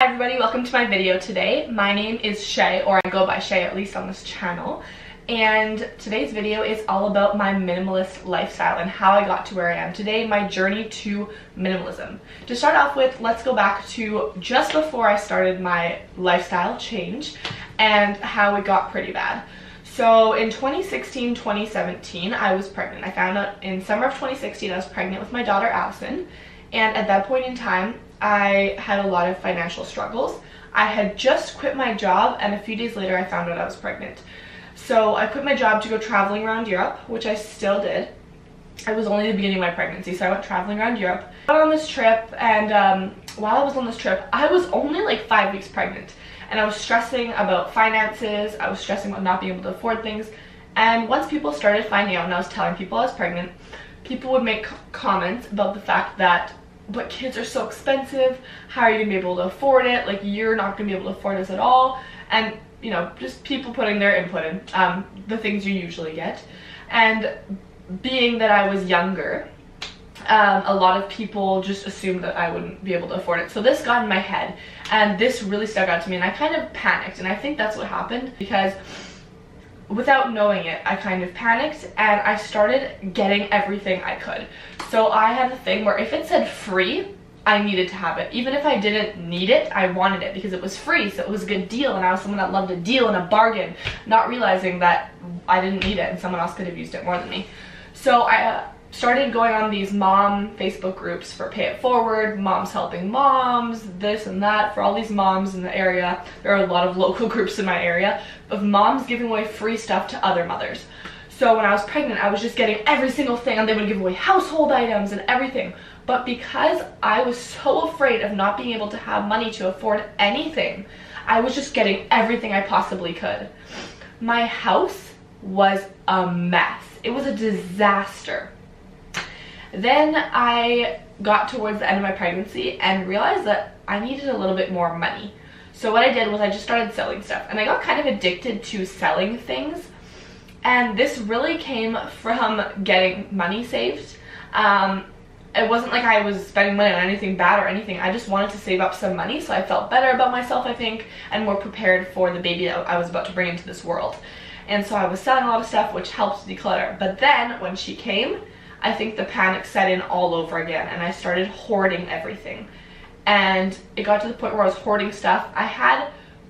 Hi everybody, welcome to my video today. My name is Shay, or I go by Shay at least on this channel. And today's video is all about my minimalist lifestyle and how I got to where I am today, my journey to minimalism. To start off with, let's go back to just before I started my lifestyle change and how it got pretty bad. So in 2016, 2017, I was pregnant. I found out in summer of 2016 I was pregnant with my daughter Allison. And at that point in time, I had a lot of financial struggles. I had just quit my job, and a few days later I found out I was pregnant. So I quit my job to go traveling around Europe, which I still did. It was only the beginning of my pregnancy, so I went traveling around Europe. I went on this trip, and while I was on this trip, I was only like 5 weeks pregnant. And I was stressing about finances, I was stressing about not being able to afford things. And once people started finding out and I was telling people I was pregnant, people would make comments about the fact that, but kids are so expensive, how are you gonna be able to afford it? Like, you're not gonna be able to afford this at all. And, you know, just people putting their input in, the things you usually get. And being that I was younger, a lot of people just assumed that I wouldn't be able to afford it. So this got in my head, and this really stuck out to me, and I kind of panicked. And I think that's what happened, because without knowing it, I kind of panicked and I started getting everything I could. So I had a thing where if it said free, I needed to have it. Even if I didn't need it, I wanted it because it was free, so it was a good deal, and I was someone that loved a deal and a bargain, not realizing that I didn't need it and someone else could have used it more than me. So I started going on these mom Facebook groups for Pay It Forward, Moms Helping Moms, this and that, for all these moms in the area. There are a lot of local groups in my area of moms giving away free stuff to other mothers. So when I was pregnant, I was just getting every single thing, and they would give away household items and everything. But because I was so afraid of not being able to have money to afford anything, I was just getting everything I possibly could. My house was a mess. It was a disaster. Then I got towards the end of my pregnancy and realized that I needed a little bit more money. So what I did was I just started selling stuff, and I got kind of addicted to selling things. And this really came from getting money saved. It wasn't like I was spending money on anything bad or anything. I just wanted to save up some money so I felt better about myself, I think, and more prepared for the baby that I was about to bring into this world. And so I was selling a lot of stuff, which helped declutter. But then when she came, I think the panic set in all over again, and I started hoarding everything. And it got to the point where I was hoarding stuff.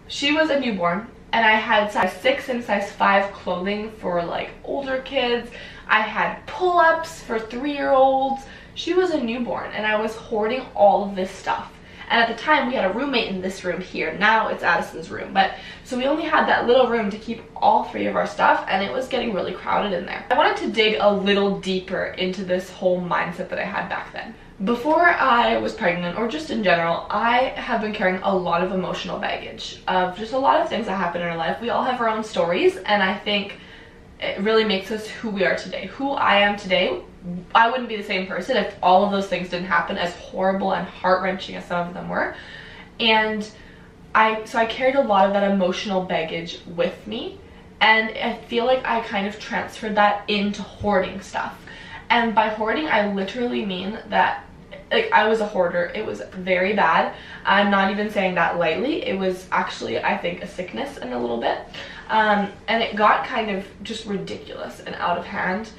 She was a newborn, and I had size 6 and size 5 clothing for like older kids. I had pull-ups for 3-year-olds. She was a newborn, and I was hoarding all of this stuff. And at the time, we had a roommate in this room here. Now it's Addison's room. But so we only had that little room to keep all 3 of our stuff, and it was getting really crowded in there. I wanted to dig a little deeper into this whole mindset that I had back then. Before I was pregnant, or just in general, I have been carrying a lot of emotional baggage of just a lot of things that happen in our life. We all have our own stories, and I think it really makes us who we are today. Who I am today, I wouldn't be the same person if all of those things didn't happen, as horrible and heart-wrenching as some of them were. And so I carried a lot of that emotional baggage with me, and I feel like I kind of transferred that into hoarding stuff. And by hoarding, I literally mean that, like, I was a hoarder. It was very bad. I'm not even saying that lightly. It was actually, I think, a sickness in a little bit. And it got kind of just ridiculous and out of hand.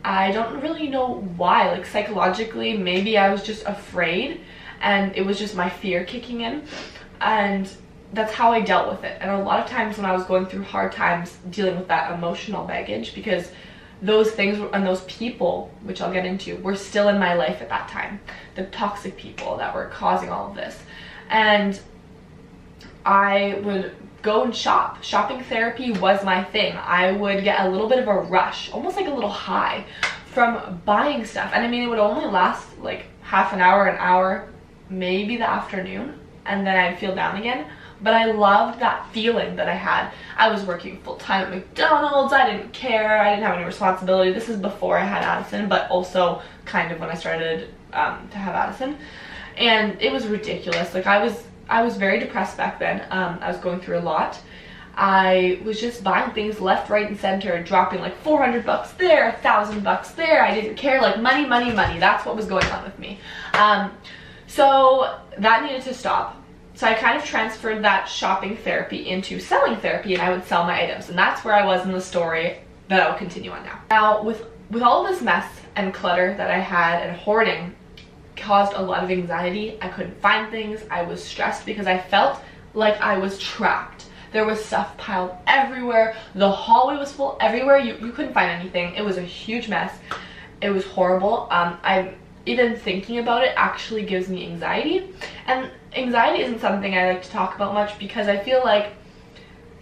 I don't really know why. Like, psychologically, maybe I was just afraid, and it was just my fear kicking in. And that's how I dealt with it. And a lot of times when I was going through hard times dealing with that emotional baggage, because those things and those people, which I'll get into, were still in my life at that time. The toxic people that were causing all of this. And I would go and shop. Shopping therapy was my thing. I would get a little bit of a rush, almost like a little high, from buying stuff. And I mean, it would only last like half an hour, maybe the afternoon, and then I'd feel down again. But I loved that feeling that I had. I was working full-time at McDonald's. I didn't care. I didn't have any responsibility. This is before I had Addison, but also kind of when I started to have Addison. And it was ridiculous. Like, I was very depressed back then. I was going through a lot. I was just buying things left, right, and center, dropping like 400 bucks there, 1,000 bucks there. I didn't care. Like, money, money, money. That's what was going on with me. So that needed to stop. So I kind of transferred that shopping therapy into selling therapy, and I would sell my items. And that's where I was in the story that I'll continue on now. Now, with all this mess and clutter that I had, and hoarding caused a lot of anxiety. I couldn't find things. I was stressed because I felt like I was trapped. There was stuff piled everywhere. The hallway was full everywhere. You couldn't find anything. It was a huge mess. It was horrible. I'm even thinking about it actually gives me anxiety. And anxiety isn't something I like to talk about much because I feel like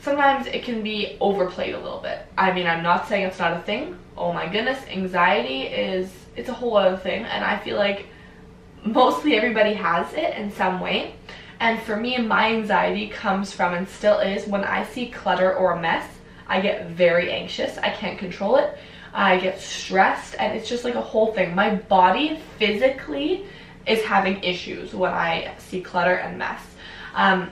sometimes it can be overplayed a little bit. I mean, I'm not saying it's not a thing. Oh my goodness, anxiety it's a whole other thing, and I feel like mostly everybody has it in some way. And for me, my anxiety comes from, and still is, when I see clutter or a mess, I get very anxious. I can't control it. I get stressed, and it's just like a whole thing. My body physically is having issues when I see clutter and mess. And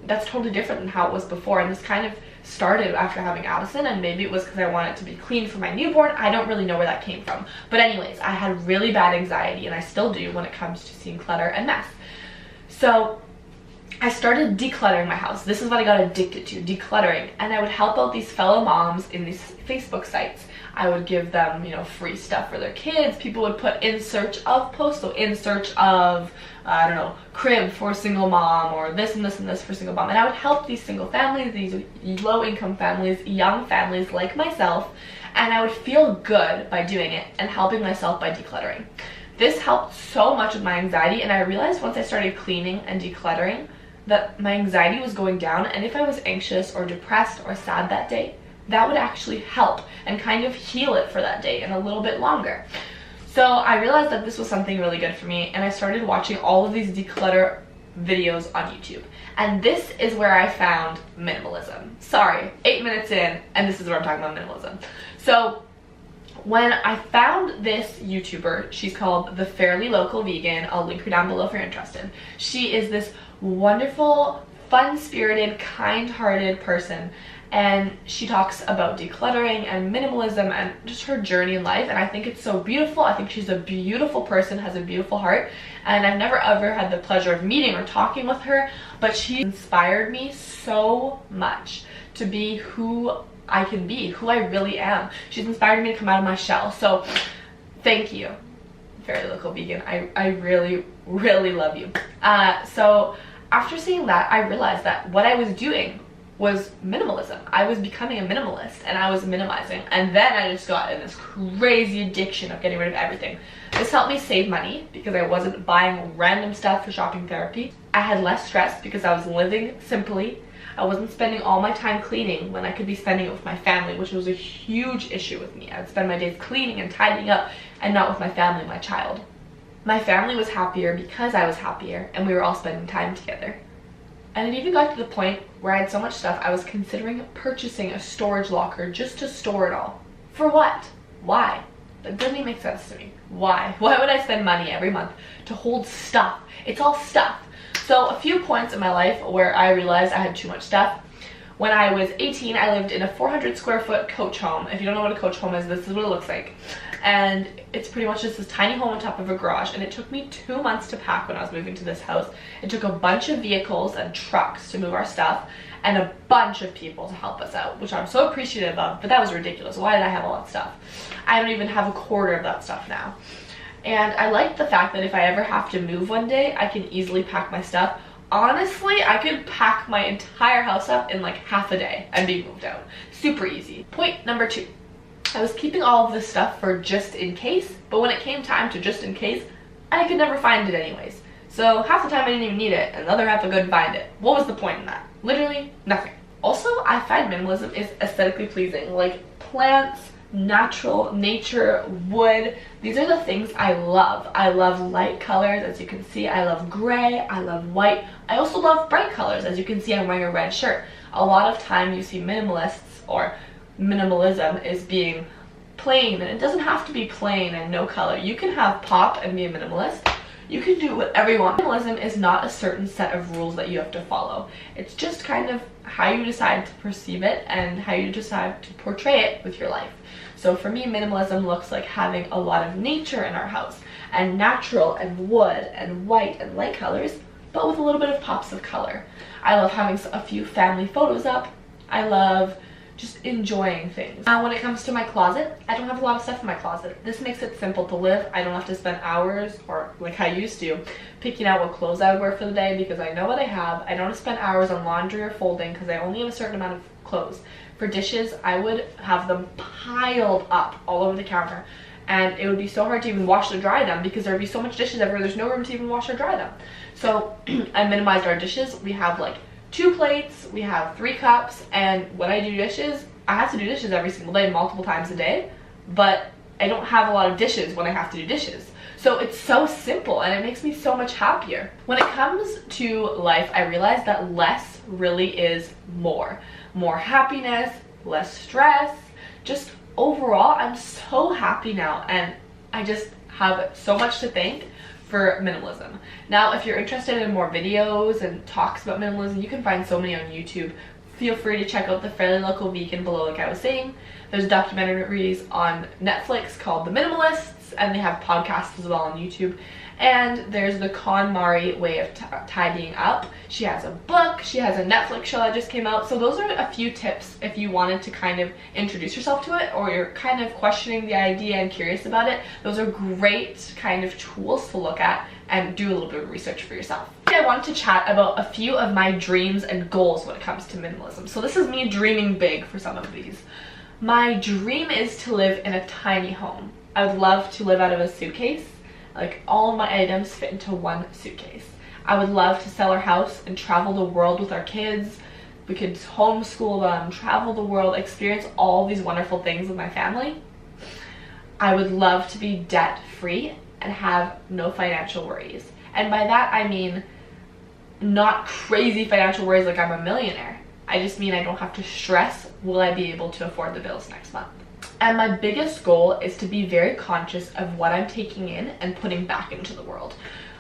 that's totally different than how it was before. And this kind of started after having Addison, and maybe it was because I wanted to be clean for my newborn. I don't really know where that came from. But anyways, I had really bad anxiety, and I still do when it comes to seeing clutter and mess. So I started decluttering my house. This is what I got addicted to, decluttering. And I would help out these fellow moms in these Facebook sites. I would give them, free stuff for their kids. People would put in search of posts, so in search of, I don't know, crib for single mom, or this and this and this for single mom. And I would help these single families, these low-income families, young families like myself, and I would feel good by doing it and helping myself by decluttering. This helped so much with my anxiety, and I realized once I started cleaning and decluttering that my anxiety was going down, and if I was anxious or depressed or sad that day, that would actually help and kind of heal it for that day and a little bit longer. So I realized that this was something really good for me, and I started watching all of these declutter videos on YouTube. And this is where I found minimalism. Sorry, 8 minutes in, and this is where I'm talking about minimalism. So when I found this YouTuber, she's called The Fairly Local Vegan. I'll link her down below if you're interested. She is this wonderful, fun-spirited, kind-hearted person, and she talks about decluttering and minimalism and just her journey in life, and I think it's so beautiful. I think she's a beautiful person, has a beautiful heart, and I've never ever had the pleasure of meeting or talking with her, but she inspired me so much to be who I can be, who I really am. She's inspired me to come out of my shell. So thank you, Fairly Local Vegan. I really, really love you. So after seeing that, I realized that what I was doing was minimalism. I was becoming a minimalist, and I was minimizing, and then I just got in this crazy addiction of getting rid of everything. This helped me save money because I wasn't buying random stuff for shopping therapy. I had less stress because I was living simply. I wasn't spending all my time cleaning when I could be spending it with my family, which was a huge issue with me. I'd spend my days cleaning and tidying up and not with my family, my child. My family was happier because I was happier, and we were all spending time together. And it even got to the point where I had so much stuff I was considering purchasing a storage locker just to store it all. For what? Why? That doesn't even make sense to me. Why? Why would I spend money every month to hold stuff? It's all stuff. So a few points in my life where I realized I had too much stuff. When I was 18, I lived in a 400 square foot coach home. If you don't know what a coach home is, this is what it looks like. And it's pretty much just this tiny home on top of a garage, and it took me 2 months to pack when I was moving to this house. It took a bunch of vehicles and trucks to move our stuff, and a bunch of people to help us out, which I'm so appreciative of, but that was ridiculous. Why did I have all that stuff? I don't even have a quarter of that stuff now. And I like the fact that if I ever have to move one day, I can easily pack my stuff. Honestly, I could pack my entire house up in like half a day and be moved out. Super easy. Point number 2. I was keeping all of this stuff for just in case, but when it came time to just in case, I could never find it anyways. So half the time I didn't even need it, and the other half I couldn't find it. What was the point in that? Literally nothing. Also, I find minimalism is aesthetically pleasing. Like plants, natural, nature, wood. These are the things I love. I love light colors, as you can see. I love gray. I love white. I also love bright colors. As you can see, I'm wearing a red shirt. A lot of time you see minimalists, or minimalism, is being plain, and it doesn't have to be plain and no color. You can have pop and be a minimalist. You can do whatever you want. Minimalism is not a certain set of rules that you have to follow. It's just kind of how you decide to perceive it and how you decide to portray it with your life. So for me, minimalism looks like having a lot of nature in our house, and natural and wood and white and light colors but with a little bit of pops of color. I love having a few family photos up. I love just enjoying things. Now when it comes to my closet, I don't have a lot of stuff in my closet. This makes it simple to live. I don't have to spend hours, or like I used to, picking out what clothes I would wear for the day because I know what I have. I don't have to spend hours on laundry or folding because I only have a certain amount of clothes. For dishes, I would have them piled up all over the counter, and it would be so hard to even wash or dry them because there would be so much dishes everywhere. There's no room to even wash or dry them. So I minimized our dishes. We have like 2 plates, we have 3 cups, and when I do dishes, I have to do dishes every single day, multiple times a day, but I don't have a lot of dishes when I have to do dishes. So it's so simple and it makes me so much happier. When it comes to life, I realize that less really is more. More happiness, less stress, just overall, I'm so happy now, and I just have so much to thank for minimalism. Now, if you're interested in more videos and talks about minimalism, you can find so many on YouTube. Feel free to check out The Fairly Local Vegan below, like I was saying. There's documentaries on Netflix called The Minimalists, and they have podcasts as well on YouTube. And there's the KonMari Way of Tidying Up. She has a book, she has a Netflix show that just came out. So those are a few tips if you wanted to kind of introduce yourself to it, or you're kind of questioning the idea and curious about it. Those are great kind of tools to look at and do a little bit of research for yourself. I wanted to chat about a few of my dreams and goals when it comes to minimalism. So this is me dreaming big for some of these. My dream is to live in a tiny home. I would love to live out of a suitcase. Like, all of my items fit into one suitcase. I would love to sell our house and travel the world with our kids. We could homeschool them, travel the world, experience all these wonderful things with my family. I would love to be debt free and have no financial worries. And by that I mean not crazy financial worries like I'm a millionaire. I just mean I don't have to stress, will I be able to afford the bills next month? And my biggest goal is to be very conscious of what I'm taking in and putting back into the world.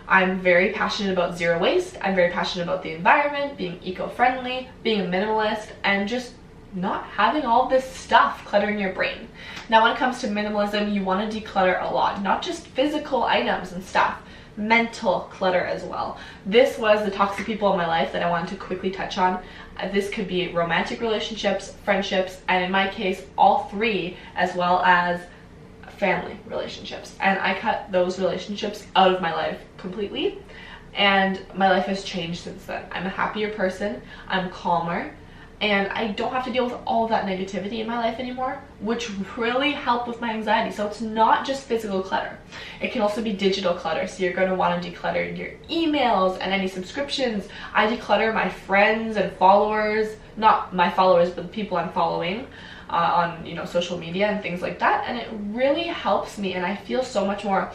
I'm very passionate about zero waste. I'm very passionate about the environment, being eco-friendly, being a minimalist, and just not having all this stuff cluttering your brain. Now, when it comes to minimalism, you want to declutter a lot, not just physical items and stuff, mental clutter as well. This was the toxic people in my life that I wanted to quickly touch on. This could be romantic relationships, friendships, and in my case, all 3, as well as family relationships. And I cut those relationships out of my life completely, and my life has changed since then. I'm a happier person, I'm calmer, and I don't have to deal with all of that negativity in my life anymore, which really helped with my anxiety. So it's not just physical clutter. It can also be digital clutter. So you're going to want to declutter your emails and any subscriptions. I declutter my friends and followers, not my followers, but the people I'm following on, you know, social media and things like that. And it really helps me, and I feel so much more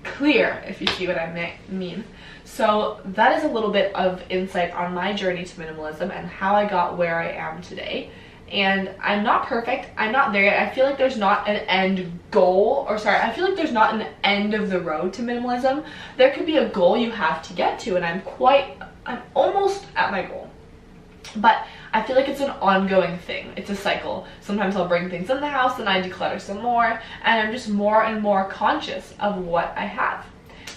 clear, if you see what I mean. So that is a little bit of insight on my journey to minimalism and how I got where I am today. And I'm not perfect, I'm not there yet. I feel like there's not an end goal, or sorry, I feel like there's not an end of the road to minimalism. There could be a goal you have to get to, and I'm almost at my goal. But I feel like it's an ongoing thing. It's a cycle. Sometimes I'll bring things in the house and I declutter some more, and I'm just more and more conscious of what I have.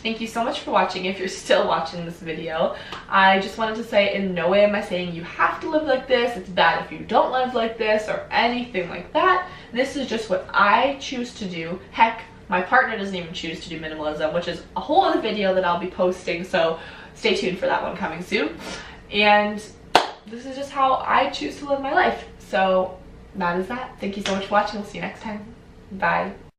Thank you so much for watching. If you're still watching this video, I just wanted to say, in no way am I saying you have to live like this, it's bad if you don't live like this, or anything like that. This is just what I choose to do. Heck, my partner doesn't even choose to do minimalism, which is a whole other video that I'll be posting, so stay tuned for that one coming soon. And this is just how I choose to live my life. So that is that. Thank you so much for watching. We'll see you next time. Bye.